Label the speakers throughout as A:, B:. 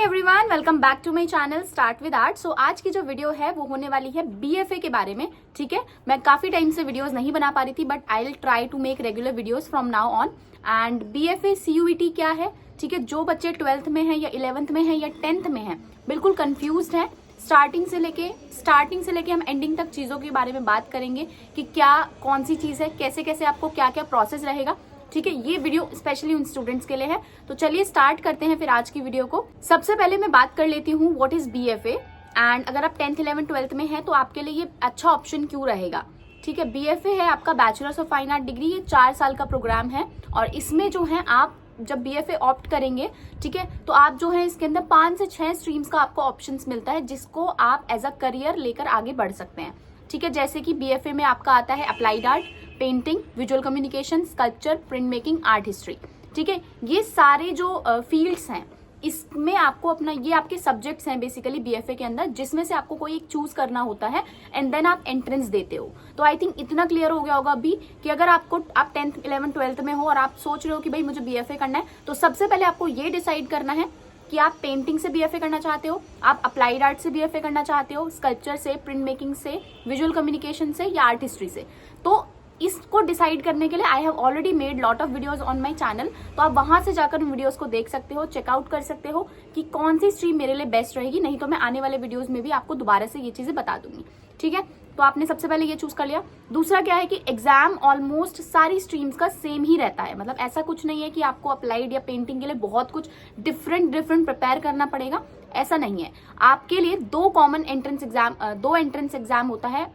A: Hi everyone, welcome back to my channel start with art. So आज की जो video है वो होने वाली है बीएफए के बारे में। ठीक है, मैं काफी टाइम से वीडियोस नहीं बना पा रही थी, but I will try to make regular videos from now on. And BFA CUET क्या है, ठीक है, जो बच्चे 12th में है या 11th में है या 10th में है, बिल्कुल कंफ्यूज्ड है, स्टार्टिंग से लेके हम एंडिंग तक चीजों के बारे में बात करेंगे कि क्या कौन सी चीज है, कैसे कैसे आपको क्या क्या प्रोसेस रहेगा। ठीक है, ये वीडियो स्पेशली उन स्टूडेंट्स के लिए है। तो चलिए स्टार्ट करते हैं फिर आज की वीडियो को। सबसे पहले मैं बात कर लेती हूँ व्हाट इज बीएफए। एंड अगर आप 10th 11th 12th में हैं तो आपके लिए ये अच्छा ऑप्शन क्यों रहेगा। ठीक है, बीएफए है आपका bachelors of fine art degree. ये 4 साल का प्रोग्राम है और इसमें जो है आप जब बीएफए ऑप्ट करेंगे, ठीक है, तो आप जो है इसके अंदर 5 से 6 स्ट्रीम्स का आपको ऑप्शंस मिलता है जिसको आप एज अ करियर लेकर आगे बढ़ सकते हैं। ठीक है, जैसे कि बीएफए में आपका आता है applied art, painting, visual communication, sculpture, print making, art history. ठीक है, ये सारे जो फील्ड्स हैं इसमें आपको अपना, ये आपके सब्जेक्ट्स हैं बेसिकली बीएफए के अंदर, जिसमें से आपको कोई एक चूज करना होता है एंड देन आप एंट्रेंस देते हो। तो आई थिंक इतना क्लियर हो गया होगा अभी कि अगर आप 10th 11th 12th में हो और आप सोच रहे हो कि भाई मुझे बीएफए करना है, तो सबसे पहले आपको ये डिसाइड करना है कि आप पेंटिंग से बीएफए करना चाहते हो, आप अप्लाइड आर्ट से बीएफए करना चाहते हो, स्कल्पचर से, प्रिंट मेकिंग से, विजुअल कम्युनिकेशन से या आर्ट हिस्ट्री से। तो इसको डिसाइड करने के लिए I have already made lot of videos on my channel. तो आप वहां से जाकर उन वीडियोस को देख सकते हो, चेकआउट कर सकते हो कि कौन सी स्ट्रीम मेरे लिए बेस्ट रहेगी। नहीं तो मैं आने वाले वीडियोस में भी आपको दोबारा से ये चीजें बता दूंगी। ठीक है, तो आपने सबसे पहले ये चूज कर लिया। दूसरा क्या है कि एग्जाम ऑलमोस्ट सारी स्ट्रीम्स का सेम ही रहता है। मतलब ऐसा कुछ नहीं है कि आपको अप्लाइड या पेंटिंग के लिए बहुत कुछ डिफरेंट प्रिपेयर करना पड़ेगा, ऐसा नहीं है। आपके लिए दो एंट्रेंस एग्जाम होता है।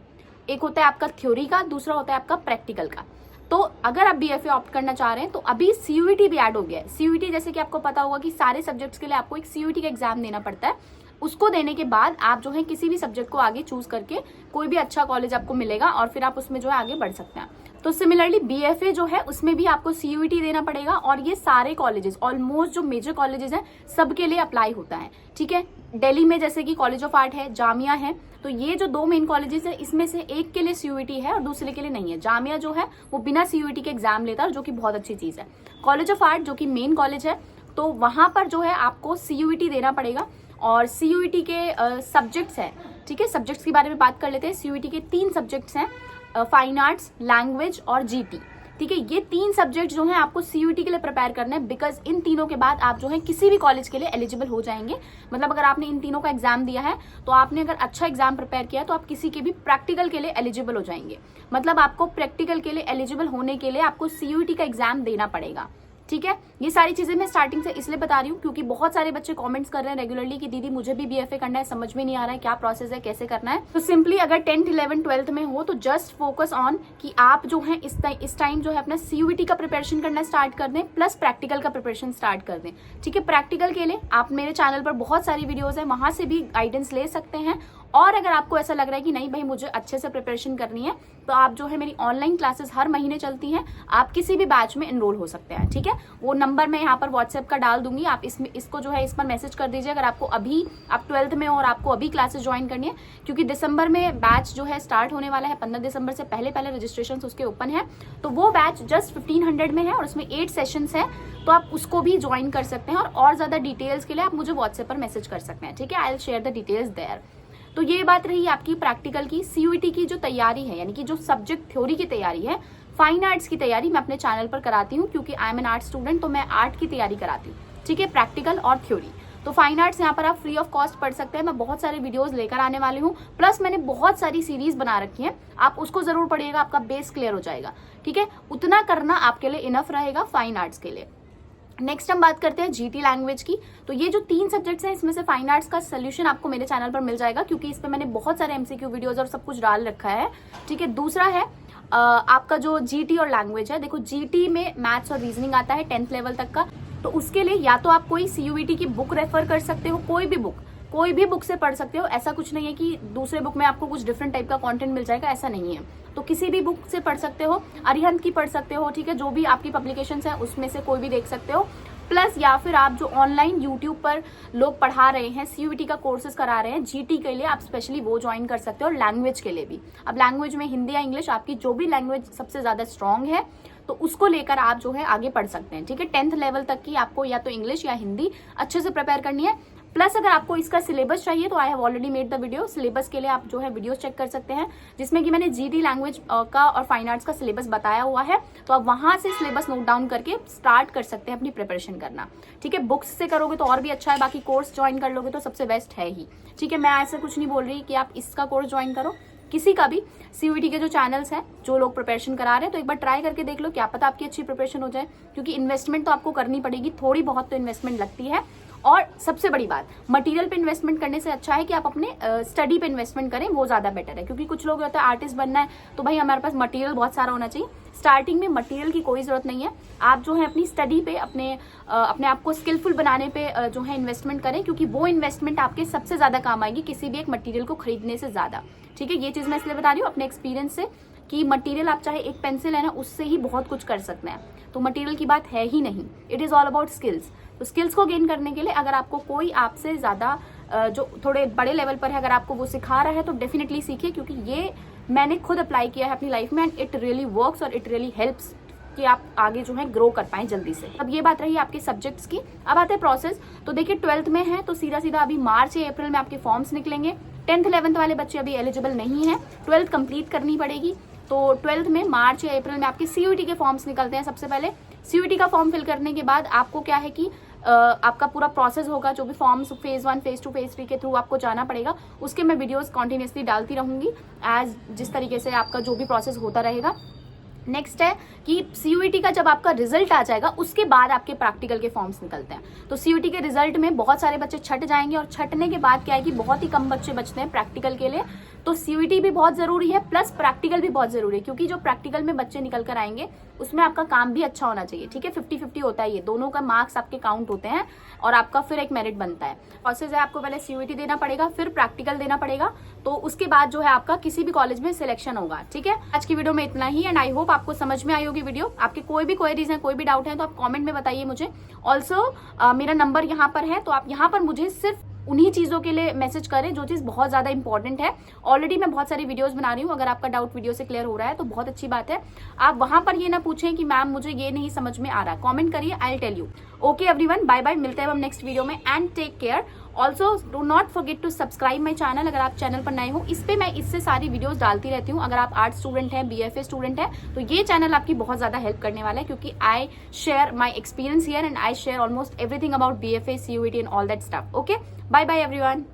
A: एक होता है आपका थ्योरी का, दूसरा होता है आपका प्रैक्टिकल का। तो अगर आप बीएफए ऑप्ट करना चाह रहे हैं तो अभी सीयूईटी भी ऐड हो गया है। सीयूईटी जैसे कि आपको पता होगा कि सारे सब्जेक्ट्स के लिए आपको एक सीयूईटी का एग्जाम देना पड़ता है। उसको देने के बाद आप जो है किसी भी सब्जेक्ट को आगे चूज करके कोई भी अच्छा कॉलेज आपको मिलेगा और फिर आप उसमें जो है आगे बढ़ सकते हैं। तो सिमिलरली बीएफए जो है उसमें भी आपको सीयूईटी देना पड़ेगा और ये सारे कॉलेजेस, ऑलमोस्ट जो मेजर कॉलेजेस हैं, सबके लिए अप्लाई होता है। ठीक है, दिल्ली में जैसे कि कॉलेज ऑफ आर्ट है, जामिया है, तो ये जो 2 मेन कॉलेजेस है इसमें से एक के लिए सीयूईटी है और दूसरे के लिए नहीं है। जामिया जो है वो बिना सीयूईटी के एग्जाम लेता है, जो कि बहुत अच्छी चीज है। कॉलेज ऑफ आर्ट जो कि मेन कॉलेज है, तो वहां पर जो है आपको सीयूईटी देना पड़ेगा। और सीयूईटी के सब्जेक्ट्स हैं, ठीक है, सब्जेक्ट्स के बारे में बात कर लेते हैं। सीयूईटी के 3 सब्जेक्ट्स हैं, फाइन आर्ट्स, लैंग्वेज और जीटी। ठीक है, ये 3 सब्जेक्ट जो हैं आपको सीयूईटी के लिए प्रिपेयर करना है, बिकॉज इन तीनों के बाद आप जो है किसी भी कॉलेज के लिए एलिजिबल हो जाएंगे। मतलब अगर आपने इन तीनों का एग्जाम दिया है तो आपने अगर अच्छा एग्जाम प्रिपेयर किया तो आप किसी के भी प्रैक्टिकल के लिए एलिजिबल हो जाएंगे। मतलब आपको प्रैक्टिकल के लिए एलिजिबल होने के लिए आपको सीयूईटी का एग्जाम देना पड़ेगा। ठीक है, ये सारी चीजें मैं स्टार्टिंग से इसलिए बता रही हूँ क्योंकि बहुत सारे बच्चे कमेंट्स कर रहे हैं रेगुलरली कि दीदी मुझे भी बीएफए करना है, समझ में नहीं आ रहा है क्या प्रोसेस है, कैसे करना है। तो सिंपली अगर 10th 11th 12th में हो तो जस्ट फोकस ऑन कि आप जो है इस टाइम जो है अपना सीयूईटी का प्रिपरेशन करना स्टार्ट कर दें, प्लस प्रैक्टिकल का प्रिपरेशन स्टार्ट कर दें। ठीक है, प्रैक्टिकल के लिए आप मेरे चैनल पर बहुत सारी वीडियोज है, वहां से भी गाइडेंस ले सकते हैं। और अगर आपको ऐसा लग रहा है कि नहीं भाई मुझे अच्छे से प्रिपरेशन करनी है, तो आप जो है मेरी ऑनलाइन क्लासेस हर महीने चलती हैं, आप किसी भी बैच में एनरोल हो सकते हैं। ठीक है, वो नंबर मैं यहाँ पर व्हाट्सएप का डाल दूंगी, आप इसको जो है इस पर मैसेज कर दीजिए अगर आपको अभी आप 12th में हो और आपको अभी क्लासेस ज्वाइन करनी है। क्योंकि दिसंबर में बैच जो है स्टार्ट होने वाला है, 15 दिसंबर से पहले रजिस्ट्रेशन उसके ओपन है। तो वो बैच जस्ट 1500 में है और उसमें 8 सेशंस है, तो आप उसको भी ज्वाइन कर सकते हैं। और ज्यादा डिटेल्स के लिए आप मुझे व्हाट्सएप पर मैसेज कर सकते हैं। ठीक है, I will share the details there. तो ये बात रही आपकी प्रैक्टिकल की। सीयूईटी की जो तैयारी है, यानी कि जो सब्जेक्ट थ्योरी की तैयारी है, फाइन आर्ट्स की तैयारी मैं अपने चैनल पर कराती हूँ क्योंकि I am an art student, तो मैं आर्ट की तैयारी कराती हूँ। ठीक है, प्रैक्टिकल और थ्योरी। तो फाइन आर्ट्स यहाँ पर आप फ्री ऑफ कॉस्ट पढ़ सकते हैं। मैं बहुत सारे वीडियोस लेकर आने वाली हूँ, प्लस मैंने बहुत सारी सीरीज बना रखी है, आप उसको जरूर पढ़िएगा, आपका बेस क्लियर हो जाएगा। ठीक है, उतना करना आपके लिए इनफ रहेगा फाइन आर्ट्स के लिए। नेक्स्ट हम बात करते हैं जीटी लैंग्वेज की। तो ये जो 3 सब्जेक्ट्स हैं इसमें से फाइन आर्ट्स का सोल्यूशन आपको मेरे चैनल पर मिल जाएगा क्योंकि इस पे मैंने बहुत सारे एमसीक्यू वीडियोस और सब कुछ डाल रखा है। ठीक है, दूसरा है आपका जो जीटी और लैंग्वेज है। देखो, जीटी में मैथ्स और रीजनिंग आता है 10th लेवल तक का, तो उसके लिए या तो आप कोई सीयूईटी की बुक रेफर कर सकते हो, कोई भी बुक से पढ़ सकते हो। ऐसा कुछ नहीं है कि दूसरे बुक में आपको कुछ डिफरेंट टाइप का कंटेंट मिल जाएगा, ऐसा नहीं है। तो किसी भी बुक से पढ़ सकते हो, अरिहंत की पढ़ सकते हो। ठीक है, जो भी आपकी पब्लिकेशंस हैं उसमें से कोई भी देख सकते हो। प्लस या फिर आप जो ऑनलाइन यूट्यूब पर लोग पढ़ा रहे हैं, सीयूईटी का कोर्सेज करा रहे हैं जीटी के लिए, आप स्पेशली वो ज्वाइन कर सकते हो। और लैंग्वेज के लिए भी, अब लैंग्वेज में हिंदी या इंग्लिश, आपकी जो भी लैंग्वेज सबसे ज्यादा स्ट्रांग है तो उसको लेकर आप जो है आगे पढ़ सकते हैं। ठीक है, 10th लेवल तक की आपको या तो इंग्लिश या हिंदी अच्छे से प्रिपेयर करनी है। प्लस अगर आपको इसका सिलेबस चाहिए तो I have already made the video. Syllabus के लिए आप जो है वीडियोस चेक कर सकते हैं, जिसमें कि मैंने जीडी लैंग्वेज का और फाइन आर्ट्स का सिलेबस बताया हुआ है। तो आप वहां से सिलेबस नोट डाउन करके स्टार्ट कर सकते हैं अपनी प्रिपरेशन करना, ठीक है। बुक्स से करोगे तो और भी अच्छा है, बाकी कोर्स ज्वाइन कर लोगे तो सबसे बेस्ट है ही, ठीक है। मैं ऐसा कुछ नहीं बोल रही कि आप इसका कोर्स ज्वाइन करो, किसी का भी। सीयूईटी के जो चैनल्स हैं, जो लोग प्रिपरेशन करा रहे हैं, तो एक बार ट्राई करके देख लो, क्या पता आपकी अच्छी प्रिपरेशन हो जाए, क्योंकि इन्वेस्टमेंट तो आपको करनी पड़ेगी, थोड़ी बहुत तो इन्वेस्टमेंट लगती है। और सबसे बड़ी बात, मटेरियल पे इन्वेस्टमेंट करने से अच्छा है कि आप अपने स्टडी पे इन्वेस्टमेंट करें, वो ज्यादा बेटर है। क्योंकि कुछ लोग होता है आर्टिस्ट बनना है तो भाई हमारे पास मटेरियल बहुत सारा होना चाहिए। स्टार्टिंग में मटेरियल की कोई जरूरत नहीं है, आप जो है अपनी स्टडी पे, अपने आप को स्किलफुल बनाने पे जो है इन्वेस्टमेंट करें, क्योंकि वो इन्वेस्टमेंट आपके सबसे ज्यादा काम आएगी किसी भी एक मटेरियल को खरीदने से ज्यादा, ठीक है। ये चीज मैं इसलिए बता रही हूँ अपने एक्सपीरियंस से, कि मटेरियल आप चाहे एक पेंसिल है ना, उससे ही बहुत कुछ कर सकते हैं। तो मटेरियल की बात है ही नहीं, it is all about skills. तो स्किल्स को गेन करने के लिए अगर आपको कोई आपसे ज्यादा जो थोड़े बड़े लेवल पर है, अगर आपको वो सिखा रहा है तो डेफिनेटली सीखिए, क्योंकि ये मैंने खुद अप्लाई किया है अपनी लाइफ में एंड इट रियली वर्क्स और इट रियली हेल्प्स कि आप आगे जो है ग्रो कर पाए जल्दी से। अब ये बात रही आपके सब्जेक्ट्स की। अब आते हैं प्रोसेस। तो देखिए 12th में है तो सीधा सीधा अभी मार्च या अप्रैल में आपके फॉर्म्स निकलेंगे। 10th 11th वाले बच्चे अभी एलिजिबल नहीं है, 12th कंप्लीट करनी पड़ेगी। तो 12th में मार्च या अप्रैल में आपके सीयूईटी के फॉर्म्स निकलते हैं। सबसे पहले सीयूईटी का फॉर्म फिल करने के बाद आपको क्या है कि आपका पूरा प्रोसेस होगा, जो भी फॉर्म्स फेज 1 फेज 2 फेज 3 के थ्रू आपको जाना पड़ेगा, उसके मैं वीडियोस कॉन्टिन्यूसली डालती रहूंगी एज जिस तरीके से आपका जो भी प्रोसेस होता रहेगा। नेक्स्ट है कि सीयूईटी का जब आपका रिजल्ट आ जाएगा उसके बाद आपके प्रैक्टिकल के फॉर्म्स निकलते हैं। तो सीयूईटी के रिजल्ट में बहुत सारे बच्चे छट जाएंगे और छटने के बाद क्या है कि बहुत ही कम बच्चे बचते हैं प्रैक्टिकल के लिए। तो सीयूईटी भी बहुत जरूरी है, प्लस प्रैक्टिकल भी बहुत जरूरी है, क्योंकि जो प्रैक्टिकल में बच्चे निकल कर आएंगे उसमें आपका काम भी अच्छा होना चाहिए, ठीक है। 50-50 होता है, ये दोनों का मार्क्स आपके काउंट होते हैं और आपका फिर एक मेरिट बनता है। प्रोसेस है, आपको पहले सीयूईटी देना पड़ेगा, फिर प्रैक्टिकल देना पड़ेगा, तो उसके बाद जो है आपका किसी भी कॉलेज में सिलेक्शन होगा, ठीक है। आज की वीडियो में इतना ही एंड आई होप आपको समझ में आई होगी वीडियो। आपके कोई भी क्वेरीज है, कोई भी डाउट है तो आप कॉमेंट में बताइए मुझे। ऑल्सो मेरा नंबर यहाँ पर है, तो आप यहाँ पर मुझे सिर्फ उन्हीं चीजों के लिए मैसेज करें जो चीज बहुत ज्यादा इंपॉर्टेंट है। ऑलरेडी मैं बहुत सारी वीडियोस बना रही हूँ, अगर आपका डाउट वीडियो से क्लियर हो रहा है तो बहुत अच्छी बात है। आप वहां पर ये ना पूछें कि मैम मुझे ये नहीं समझ में आ रहा, कमेंट करिए, I will tell you. Okay everyone, bye bye, मिलते हैं हम नेक्स्ट वीडियो में and take care. Also do not forget to subscribe my channel. अगर आप चैनल पर नए हो, इस पे मैं इससे सारी वीडियोस डालती रहती हूँ। अगर आप आर्ट स्टूडेंट हैं, बीएफए स्टूडेंट है, तो ये चैनल आपकी बहुत ज्यादा हेल्प करने वाला है, क्योंकि I share my experience here and I share almost everything about BFA, CUET and all that stuff. Okay, bye bye everyone.